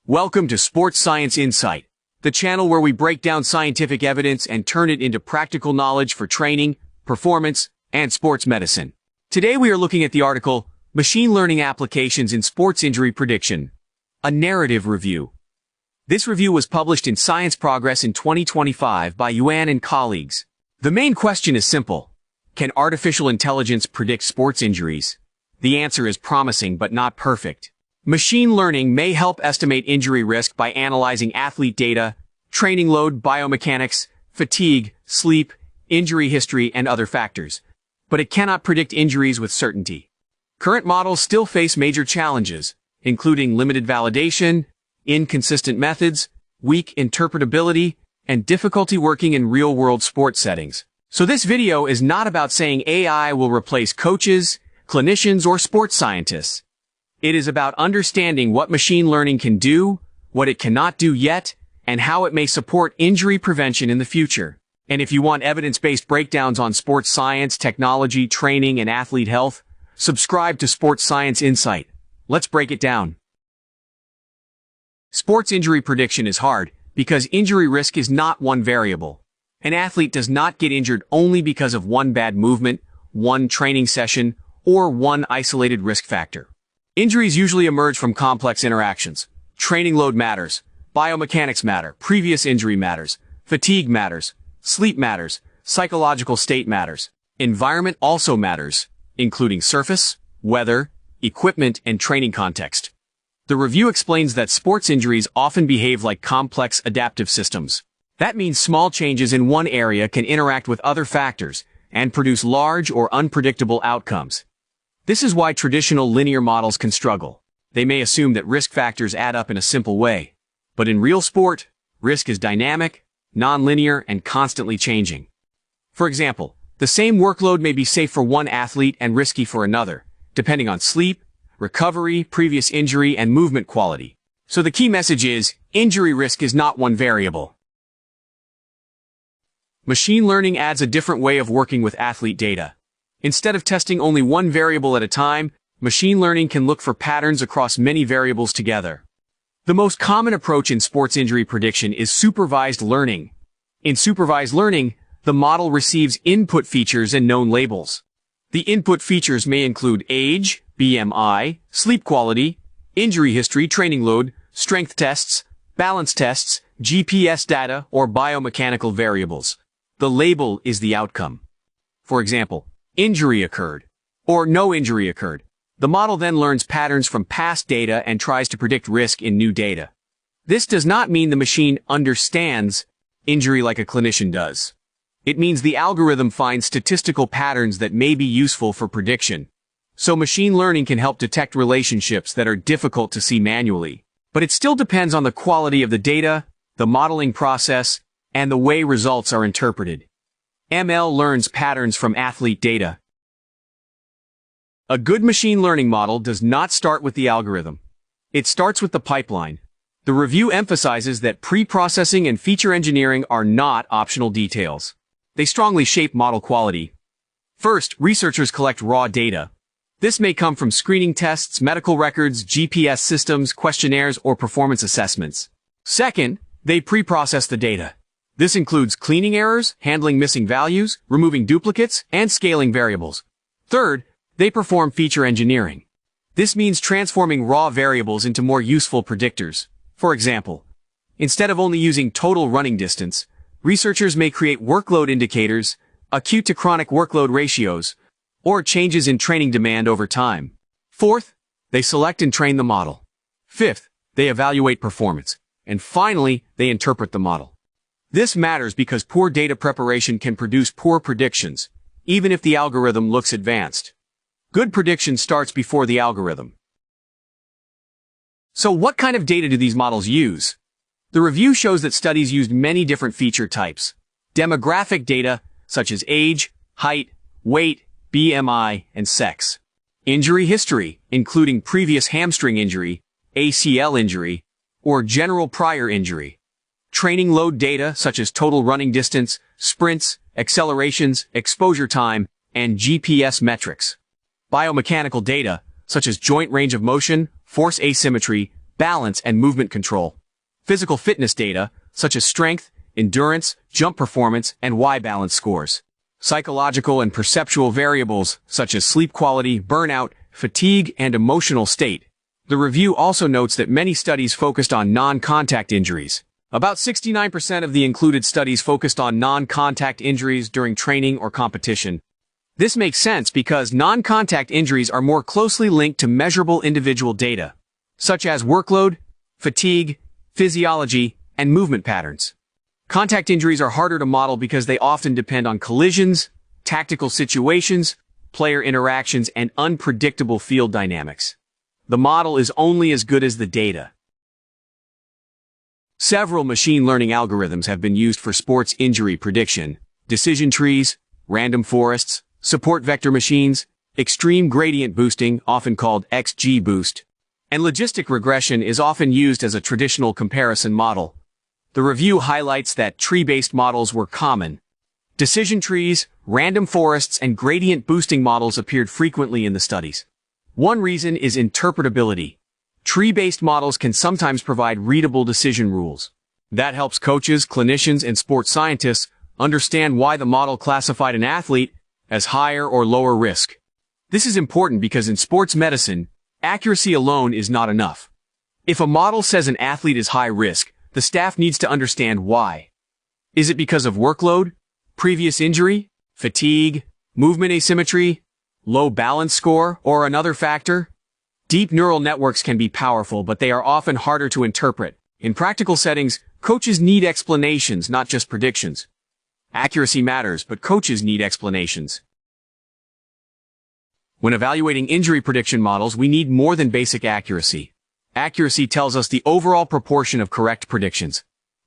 Welcome to Sports Science Insight, the channel where we break down scientific evidence and turn it into practical knowledge for training, performance, and sports medicine. Today we are looking at the article, Machine Learning Applications in Sports Injury Prediction, a narrative review. This review was published in Science Progress in 2025 by Yuan and colleagues. The main question is simple. Can artificial intelligence predict sports injuries? The answer is promising but not perfect. Machine learning may help estimate injury risk by analyzing athlete data, training load, biomechanics, fatigue, sleep, injury history, and other factors. But it cannot predict injuries with certainty. Current models still face major challenges, including limited validation, inconsistent methods, weak interpretability, and difficulty working in real-world sports settings. So this video is not about saying AI will replace coaches, clinicians, or sports scientists. It is about understanding what machine learning can do, what it cannot do yet, and how it may support injury prevention in the future. And if you want evidence-based breakdowns on sports science, technology, training, and athlete health, subscribe to Sports Science Insight. Let's break it down. Sports injury prediction is hard because injury risk is not one variable. An athlete does not get injured only because of one bad movement, one training session, or one isolated risk factor. Injuries usually emerge from complex interactions. Training load matters, biomechanics matter, previous injury matters, fatigue matters, sleep matters, psychological state matters. Environment also matters, including surface, weather, equipment, and training context. The review explains that sports injuries often behave like complex adaptive systems. That means small changes in one area can interact with other factors and produce large or unpredictable outcomes. This is why traditional linear models can struggle. They may assume that risk factors add up in a simple way. But in real sport, risk is dynamic, nonlinear, and constantly changing. For example, the same workload may be safe for one athlete and risky for another, depending on sleep, recovery, previous injury, and movement quality. So the key message is, injury risk is not one variable. Machine learning adds a different way of working with athlete data. Instead of testing only one variable at a time, machine learning can look for patterns across many variables together. The most common approach in sports injury prediction is supervised learning. In supervised learning, the model receives input features and known labels. The input features may include age, BMI, sleep quality, injury history, training load, strength tests, balance tests, GPS data, or biomechanical variables. The label is the outcome. For example, injury occurred, or no injury occurred. The model then learns patterns from past data and tries to predict risk in new data. This does not mean the machine understands injury like a clinician does. It means the algorithm finds statistical patterns that may be useful for prediction. So machine learning can help detect relationships that are difficult to see manually. But it still depends on the quality of the data, the modeling process, and the way results are interpreted. ML learns patterns from athlete data. A good machine learning model does not start with the algorithm. It starts with the pipeline. The review emphasizes that pre-processing and feature engineering are not optional details. They strongly shape model quality. First, researchers collect raw data. This may come from screening tests, medical records, GPS systems, questionnaires, or performance assessments. Second, they pre-process the data. This includes cleaning errors, handling missing values, removing duplicates, and scaling variables. Third, they perform feature engineering. This means transforming raw variables into more useful predictors. For example, instead of only using total running distance, researchers may create workload indicators, acute to chronic workload ratios, or changes in training demand over time. Fourth, they select and train the model. Fifth, they evaluate performance. And finally, they interpret the model. This matters because poor data preparation can produce poor predictions, even if the algorithm looks advanced. Good prediction starts before the algorithm. So what kind of data do these models use? The review shows that studies used many different feature types. Demographic data, such as age, height, weight, BMI, and sex. Injury history, including previous hamstring injury, ACL injury, or general prior injury. Training load data, such as total running distance, sprints, accelerations, exposure time, and GPS metrics. Biomechanical data, such as joint range of motion, force asymmetry, balance, and movement control. Physical fitness data, such as strength, endurance, jump performance, and Y-balance scores. Psychological and perceptual variables, such as sleep quality, burnout, fatigue, and emotional state. The review also notes that many studies focused on non-contact injuries. About 69% of the included studies focused on non-contact injuries during training or competition. This makes sense because non-contact injuries are more closely linked to measurable individual data, such as workload, fatigue, physiology, and movement patterns. Contact injuries are harder to model because they often depend on collisions, tactical situations, player interactions, and unpredictable field dynamics. The model is only as good as the data. Several machine learning algorithms have been used for sports injury prediction: decision trees, random forests, support vector machines, extreme gradient boosting, often called XGBoost, and logistic regression is often used as a traditional comparison model. The review highlights that tree-based models were common. Decision trees, random forests, and gradient boosting models appeared frequently in the studies. One reason is interpretability. Tree-based models can sometimes provide readable decision rules. That helps coaches, clinicians, and sports scientists understand why the model classified an athlete as higher or lower risk. This is important because in sports medicine, accuracy alone is not enough. If a model says an athlete is high risk, the staff needs to understand why. Is it because of workload, previous injury, fatigue, movement asymmetry, low balance score, or another factor? Deep neural networks can be powerful, but they are often harder to interpret. In practical settings, coaches need explanations, not just predictions. Accuracy matters, but coaches need explanations. When evaluating injury prediction models, we need more than basic accuracy. Accuracy tells us the overall proportion of correct predictions.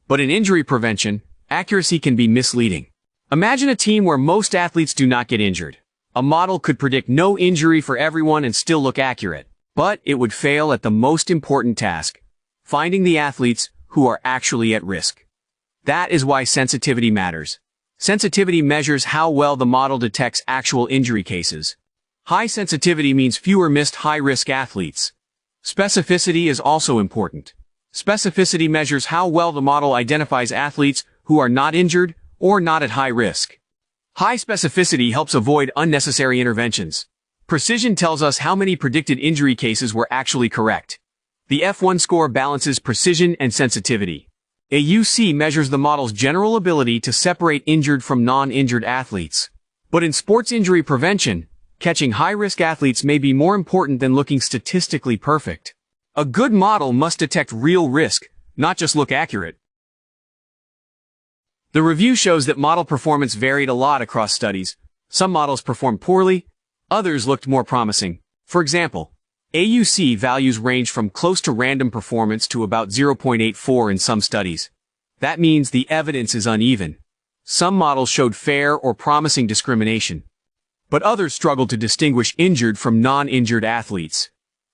But in injury prevention, accuracy can be misleading. Imagine a team where most athletes do not get injured. A model could predict no injury for everyone and still look accurate. But it would fail at the most important task, finding the athletes who are actually at risk. That is why sensitivity matters. Sensitivity measures how well the model detects actual injury cases. High sensitivity means fewer missed high-risk athletes. Specificity is also important. Specificity measures how well the model identifies athletes who are not injured or not at high risk. High specificity helps avoid unnecessary interventions. Precision tells us how many predicted injury cases were actually correct. The F1 score balances precision and sensitivity. AUC measures the model's general ability to separate injured from non-injured athletes. But in sports injury prevention, catching high-risk athletes may be more important than looking statistically perfect. A good model must detect real risk, not just look accurate. The review shows that model performance varied a lot across studies. Some models performed poorly, others looked more promising. For example, AUC values range from close to random performance to about 0.84 in some studies. That means the evidence is uneven. Some models showed fair or promising discrimination, but others struggled to distinguish injured from non-injured athletes.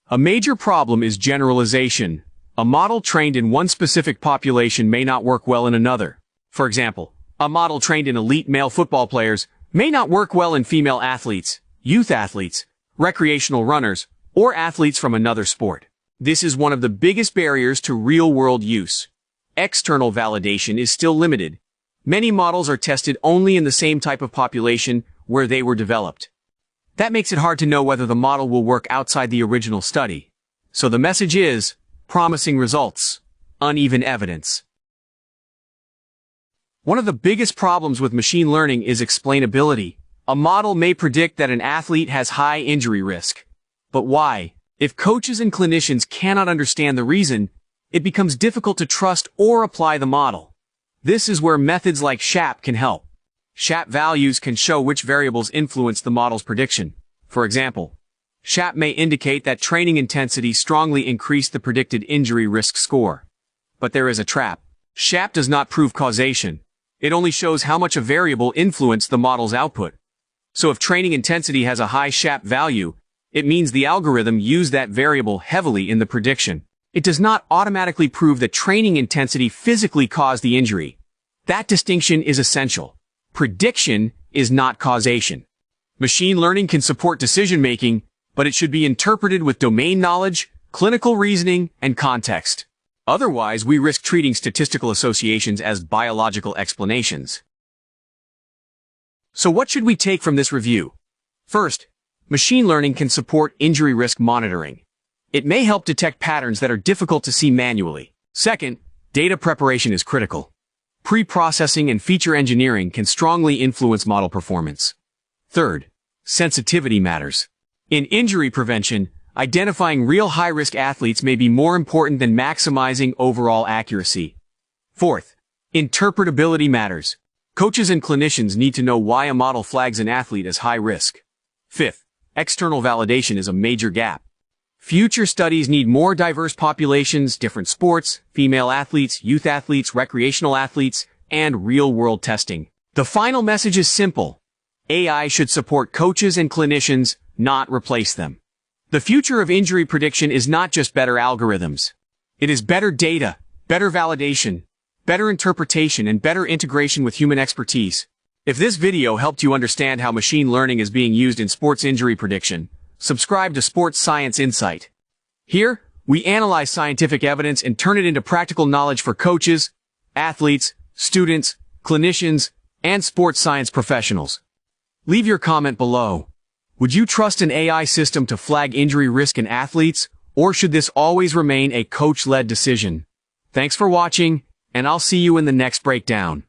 A major problem is generalization. A model trained in one specific population may not work well in another. For example, a model trained in elite male football players may not work well in female athletes, youth athletes, recreational runners, or athletes from another sport. This is one of the biggest barriers to real-world use. External validation is still limited. Many models are tested only in the same type of population where they were developed. That makes it hard to know whether the model will work outside the original study. So the message is, promising results, uneven evidence. One of the biggest problems with machine learning is explainability. A model may predict that an athlete has high injury risk. But why? If coaches and clinicians cannot understand the reason, it becomes difficult to trust or apply the model. This is where methods like SHAP can help. SHAP values can show which variables influence the model's prediction. For example, SHAP may indicate that training intensity strongly increased the predicted injury risk score. But there is a trap. SHAP does not prove causation. It only shows how much a variable influenced the model's output. So if training intensity has a high SHAP value, it means the algorithm used that variable heavily in the prediction. It does not automatically prove that training intensity physically caused the injury. That distinction is essential. Prediction is not causation. Machine learning can support decision-making, but it should be interpreted with domain knowledge, clinical reasoning, and context. Otherwise, we risk treating statistical associations as biological explanations. So what should we take from this review? First, machine learning can support injury risk monitoring. It may help detect patterns that are difficult to see manually. Second, data preparation is critical. Pre-processing and feature engineering can strongly influence model performance. Third, sensitivity matters. In injury prevention, identifying real high-risk athletes may be more important than maximizing overall accuracy. Fourth, interpretability matters. Coaches and clinicians need to know why a model flags an athlete as high risk. Fifth, external validation is a major gap. Future studies need more diverse populations, different sports, female athletes, youth athletes, recreational athletes, and real-world testing. The final message is simple. AI should support coaches and clinicians, not replace them. The future of injury prediction is not just better algorithms. It is better data, better validation, better interpretation, and better integration with human expertise. If this video helped you understand how machine learning is being used in sports injury prediction, subscribe to Sports Science Insight. Here, we analyze scientific evidence and turn it into practical knowledge for coaches, athletes, students, clinicians, and sports science professionals. Leave your comment below. Would you trust an AI system to flag injury risk in athletes, or should this always remain a coach-led decision? Thanks for watching, and I'll see you in the next breakdown.